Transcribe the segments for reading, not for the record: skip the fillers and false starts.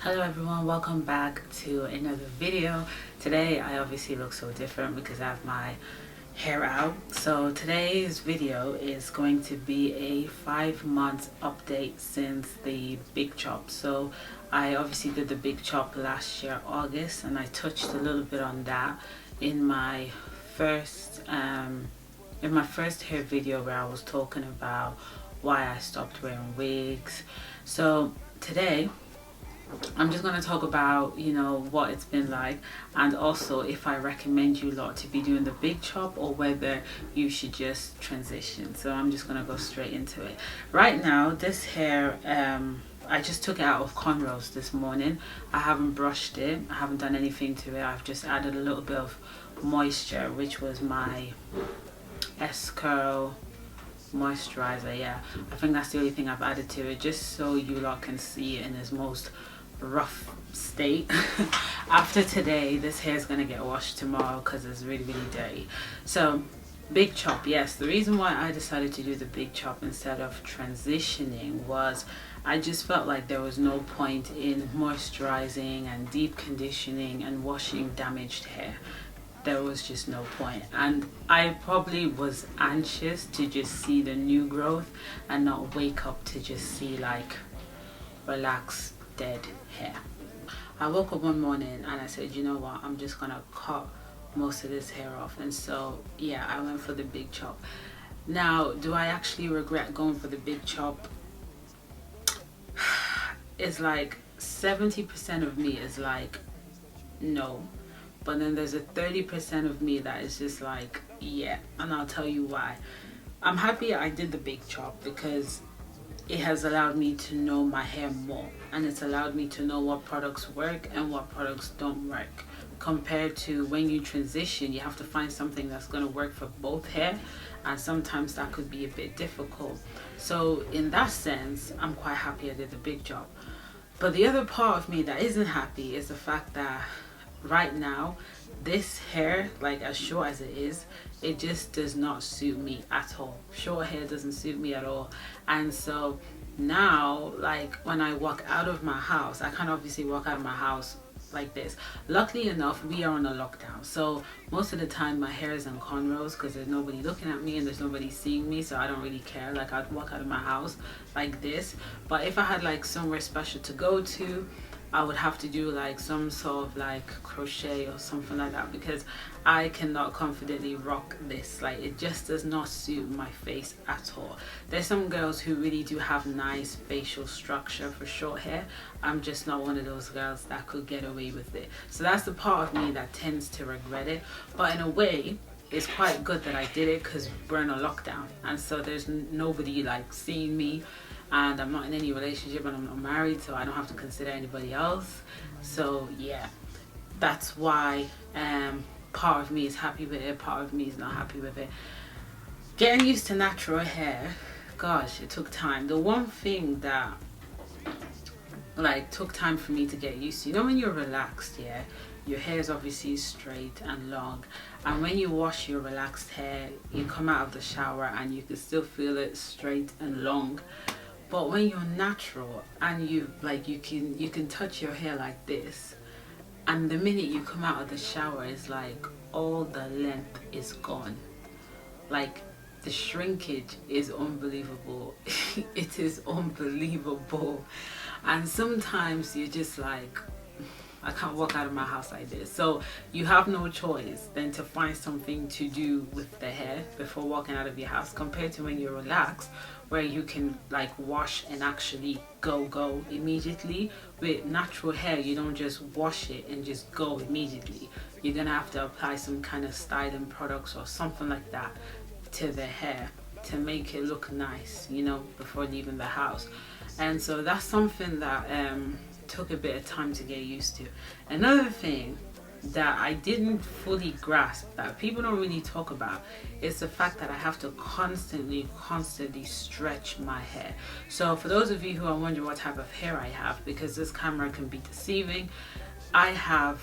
Hello everyone, welcome back to another video. Today I obviously look so different because I have my hair out. So today's video is going to be a 5-month update since the big chop. So I obviously did the big chop last year August, and I touched a little bit on that in my first hair video where I was talking about why I stopped wearing wigs. So today I'm just going to talk about, what it's been like, and also if I recommend you lot to be doing the big chop or whether you should just transition. So I'm just going to go straight into it. Right now, this hair, I just took it out of cornrows this morning. I haven't brushed it. I haven't done anything to it. I've just added a little bit of moisture, which was my S-Curl moisturizer. Yeah, I think that's the only thing I've added to it, just so you lot can see it in its most rough state. After today, this hair is going to get washed tomorrow because it's really dirty. So big chop, yes, the reason why I decided to do the big chop instead of transitioning was I just felt like there was no point in moisturizing and deep conditioning and washing damaged hair. There was just no point, and I probably was anxious to just see the new growth and not wake up to just see like relaxed dead hair. I woke up one morning and I said, you know what, I'm just gonna cut most of this hair off. And so yeah, I went for the big chop. Now, do I actually regret going for the big chop? It's like 70% of me is like no, but then there's a 30% of me that is just like yeah, and I'll tell you why. I'm happy I did the big chop because it has allowed me to know my hair more, and it's allowed me to know what products work and what products don't work, compared to when you transition, you have to find something that's going to work for both hair, and sometimes that could be a bit difficult. So in that sense, I'm quite happy I did the big job. But the other part of me that isn't happy is the fact that right now this hair, like as short as it is, it just does not suit me at all. Short hair doesn't suit me at all. And so now, like when I walk out of my house, I can't obviously walk out of my house like this. Luckily enough, we are on a lockdown, so most of the time my hair is in cornrows because there's nobody looking at me and there's nobody seeing me, so I don't really care. Like I'd walk out of my house like this. But if I had like somewhere special to go to, I would have to do like some sort of like crochet or something like that, because I cannot confidently rock this. Like it just does not suit my face at all. There's some girls who really do have nice facial structure for short hair. I'm just not one of those girls that could get away with it. So that's the part of me that tends to regret it. But in a way, it's quite good that I did it because we're in a lockdown, and so there's nobody like seeing me, and I'm not in any relationship, and I'm not married, so I don't have to consider anybody else. So yeah, that's why part of me is happy with it, part of me is not happy with it. Getting used to natural hair, gosh, it took time. The one thing that like took time for me to get used to, when you're relaxed, yeah, your hair is obviously straight and long, and when you wash your relaxed hair, you come out of the shower and you can still feel it straight and long. But when you're natural and you can touch your hair like this, and the minute you come out of the shower, it's like all the length is gone. Like the shrinkage is unbelievable. It is unbelievable. And sometimes you're just like, I can't walk out of my house like this. So you have no choice than to find something to do with the hair before walking out of your house, compared to when you're relaxed, where you can like wash and actually go immediately. With natural hair, you don't just wash it and just go immediately. You're gonna have to apply some kind of styling products or something like that to the hair to make it look nice, before leaving the house. And so that's something that took a bit of time to get used to. Another thing that I didn't fully grasp, that people don't really talk about, is the fact that I have to constantly stretch my hair. So for those of you who are wondering what type of hair I have, because this camera can be deceiving, I have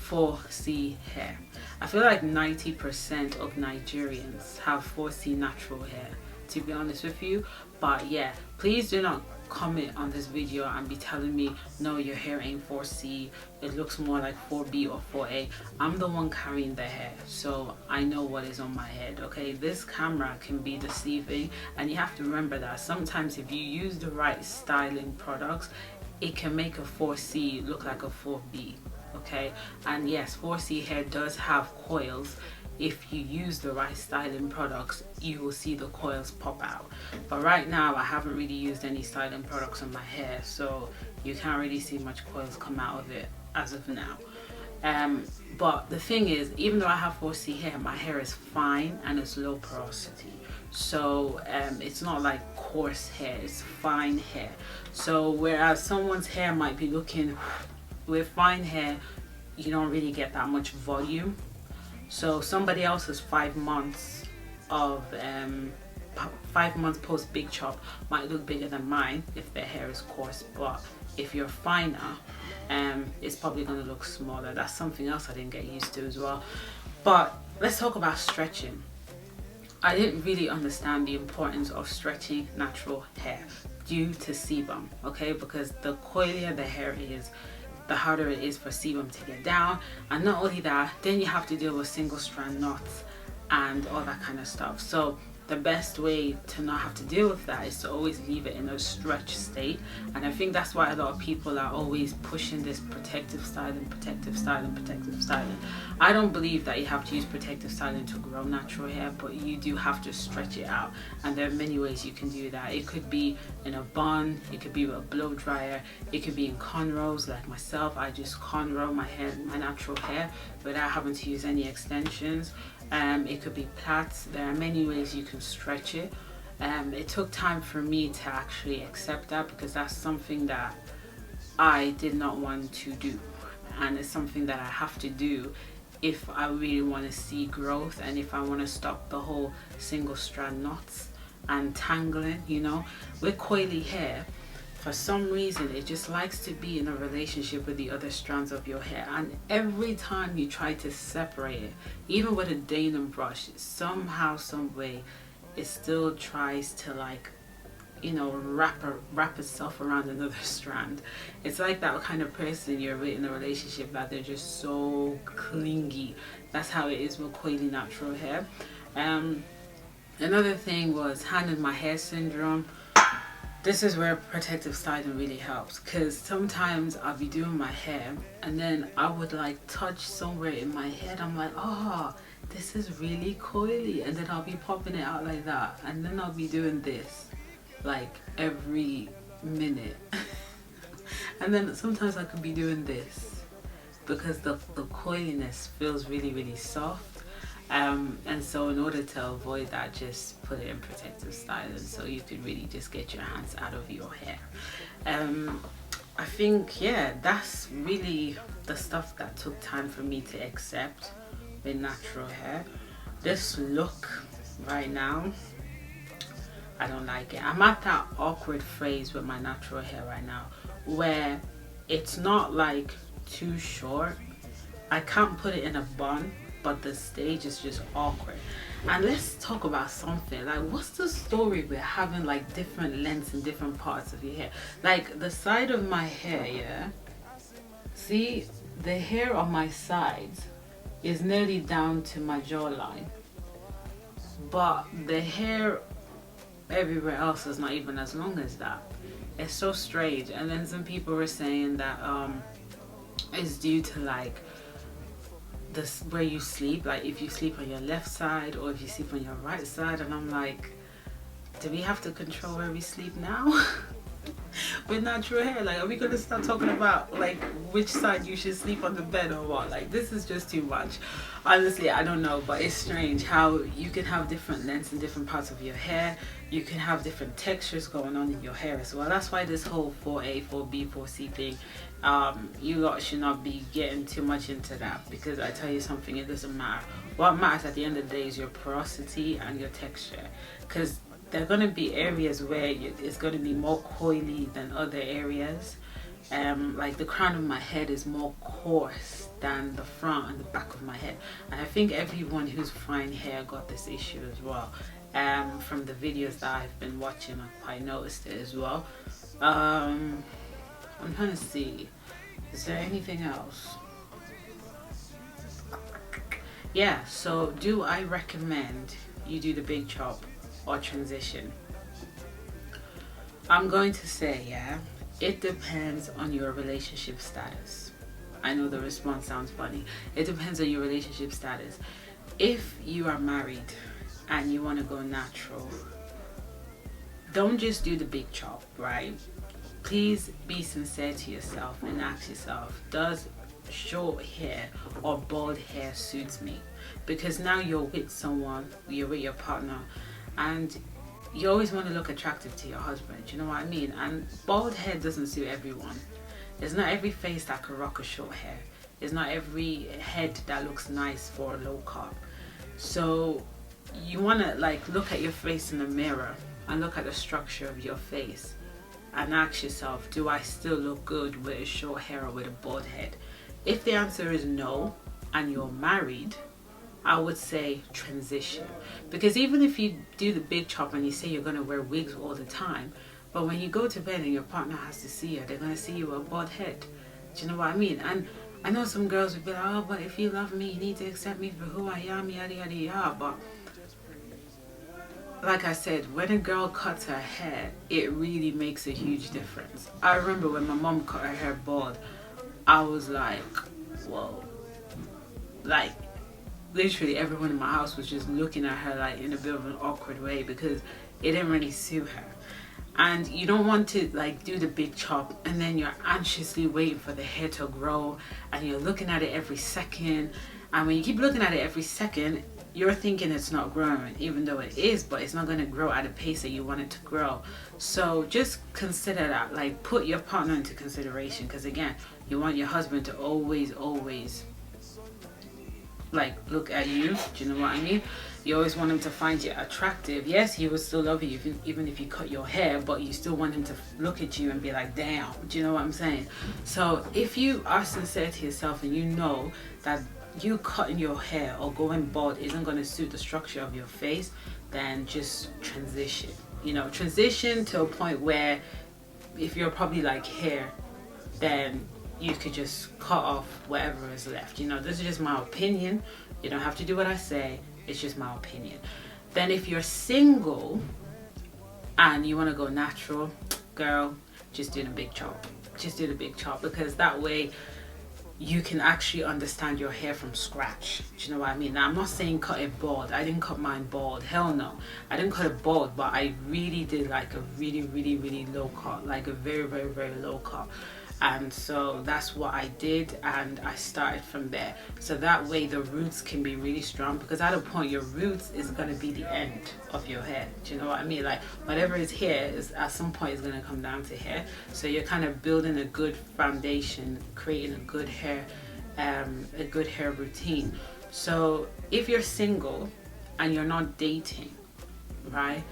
4C hair. I feel like 90% of Nigerians have 4C natural hair, to be honest with you. But yeah, please do not comment on this video and be telling me, no, your hair ain't 4C, it looks more like 4B or 4A. I'm the one carrying the hair, so I know what is on my head, okay? This camera can be deceiving, and you have to remember that sometimes if you use the right styling products, it can make a 4C look like a 4B, okay? And yes, 4C hair does have coils. If you use the right styling products, you will see the coils pop out. But right now, I haven't really used any styling products on my hair, so you can't really see much coils come out of it as of now. But the thing is, even though I have 4C hair, my hair is fine and it's low porosity. So it's not like coarse hair, it's fine hair. So whereas someone's hair might be looking, with fine hair, you don't really get that much volume. So somebody else's 5 months of 5 months post big chop might look bigger than mine if their hair is coarse, but if you're finer, it's probably going to look smaller. That's something else I didn't get used to as well. But let's talk about stretching. I didn't really understand the importance of stretching natural hair due to sebum, okay? Because the coilier the hair is, the harder it is for sebum to get down. And not only that, then you have to deal with single strand knots and all that kind of stuff. So the best way to not have to deal with that is to always leave it in a stretch state. And I think that's why a lot of people are always pushing this protective styling, protective styling, protective styling. I don't believe that you have to use protective styling to grow natural hair, but you do have to stretch it out. And there are many ways you can do that. It could be in a bun, it could be with a blow dryer, it could be in cornrows like myself. I just cornrow my hair, my natural hair, without having to use any extensions. It could be plaits. There are many ways you can stretch it. It took time for me to actually accept that, because that's something that I did not want to do, and it's something that I have to do if I really want to see growth and if I want to stop the whole single strand knots and tangling. You know, with coily hair, for some reason it just likes to be in a relationship with the other strands of your hair, and every time you try to separate it, even with a Danon brush, somehow, some way, it still tries to, like, you know, wrap itself around another strand. It's like that kind of person you're with in a relationship that they're just so clingy. That's how it is with coily natural hair. Another thing was hand in my hair syndrome. This is where protective styling really helps, because sometimes I'll be doing my hair and then I would like touch somewhere in my head. I'm like, oh, this is really coily, and then I'll be popping it out like that, and then I'll be doing this like every minute. And then sometimes I could be doing this because the coiliness feels really, really soft. And so in order to avoid that, just put it in protective styling so you can really just get your hands out of your hair. I think, yeah, that's really the stuff that took time for me to accept with natural hair. This look right now, I don't like it. I'm at that awkward phase with my natural hair right now where it's not like too short. I can't put it in a bun, but the stage is just awkward. And let's talk about something like, what's the story with having like different lengths in different parts of your hair? Like the side of my hair, yeah, see, the hair on my sides is nearly down to my jawline, but the hair everywhere else is not even as long as that. It's so strange. And then some people were saying that it's due to like this, where you sleep, like if you sleep on your left side or if you sleep on your right side. And I'm like, do we have to control where we sleep now? With natural hair, like, are we gonna start talking about like which side you should sleep on the bed or what? Like, this is just too much. Honestly, I don't know, but it's strange how you can have different lengths in different parts of your hair. You can have different textures going on in your hair as well. That's why this whole 4A, 4B, 4C thing, you lot should not be getting too much into that, because I tell you something, it doesn't matter. What matters at the end of the day is your porosity and your texture, because there are going to be areas where it's going to be more coily than other areas. Like the crown of my head is more coarse than the front and the back of my head, and I think everyone who's fine hair got this issue as well. From the videos that I've been watching, I've quite noticed it as well. I'm trying to see, is there anything else? Yeah, so do I recommend you do the big chop or transition? I'm going to say, yeah, it depends on your relationship status. I know the response sounds funny. It depends on your relationship status. If you are married and you want to go natural, don't just do the big chop, right? Please be sincere to yourself and ask yourself, does short hair or bald hair suits me? Because now you're with someone, you're with your partner, and you always want to look attractive to your husband, you know what I mean? And bald hair doesn't suit everyone. It's not every face that can rock a short hair. It's not every head that looks nice for a low cut. So you want to like look at your face in the mirror and look at the structure of your face and ask yourself, do I still look good with a short hair or with a bald head? If the answer is no and you're married, I would say transition. Because even if you do the big chop and you say you're going to wear wigs all the time, but when you go to bed and your partner has to see you, they're going to see you with a bald head. Do you know what I mean? And I know some girls would be like, oh, but if you love me, you need to accept me for who I am, yada yada yada. But like I said, when a girl cuts her hair, it really makes a huge difference. I remember when my mom cut her hair bald, I was like, whoa. Like, literally everyone in my house was just looking at her like in a bit of an awkward way because it didn't really suit her. And you don't want to like do the big chop and then you're anxiously waiting for the hair to grow and you're looking at it every second. And when you keep looking at it every second, you're thinking it's not growing, even though it is, but it's not going to grow at a pace that you want it to grow. So just consider that, like put your partner into consideration, because again, you want your husband to always like look at you. Do you know what I mean? You always want him to find you attractive. Yes, he will still love you even if you cut your hair, but you still want him to look at you and be like, damn. Do you know what I'm saying? So if you are sincere to yourself and you know that you cutting your hair or going bald isn't going to suit the structure of your face, then just transition. You know, transition to a point where if you're probably like hair, then you could just cut off whatever is left. You know, this is just my opinion. You don't have to do what I say. It's just my opinion. Then if you're single and you want to go natural, girl, just do the big chop. Just do the big chop, because that way you can actually understand your hair from scratch. Do you know what I mean? Now, I'm not saying cut it bald. I didn't cut mine bald. Hell no. I didn't cut it bald, but I really did like a really low cut, like a very low cut. And so that's what I did, and I started from there. So that way the roots can be really strong, because at a point your roots is going to be the end of your hair. Do you know what I mean? Like whatever is here is at some point is going to come down to hair. So you're kind of building a good foundation, creating a good hair routine. So if you're single and you're not dating, right,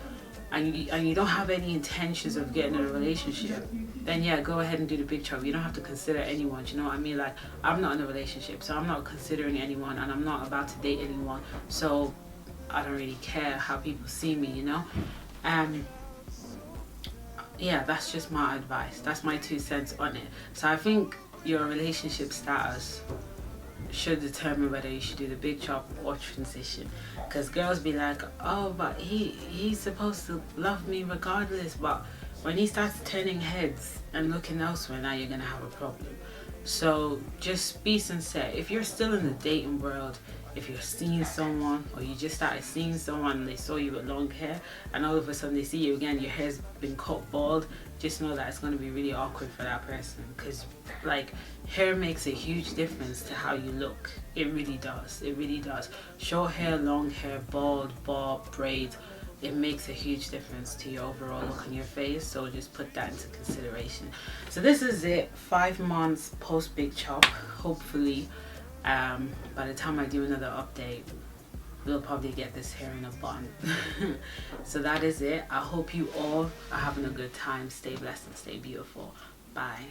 and you don't have any intentions of getting in a relationship, then yeah, go ahead and do the big chop. You don't have to consider anyone. Do you know what I mean? Like, I'm not in a relationship, so I'm not considering anyone, and I'm not about to date anyone, so I don't really care how people see me, you know? Yeah, that's just my advice. That's my 2 cents on it. So I think your relationship status should determine whether you should do the big chop or transition. Because girls be like, oh, but he's supposed to love me regardless, but when he starts turning heads and looking elsewhere, now you're gonna have a problem. So just be sincere. If you're still in the dating world, if you're seeing someone, or you just started seeing someone and they saw you with long hair and all of a sudden they see you again, your hair's been cut bald, just know that it's going to be really awkward for that person, because like hair makes a huge difference to how you look. It really does. It really does. Short hair, long hair, bald, bob, braids, it makes a huge difference to your overall look on your face. So just put that into consideration. So this is it, 5 months post big chop. Hopefully by the time I do another update, we'll probably get this hair in a bun. So that is it. I hope you all are having a good time. Stay blessed and stay beautiful. Bye.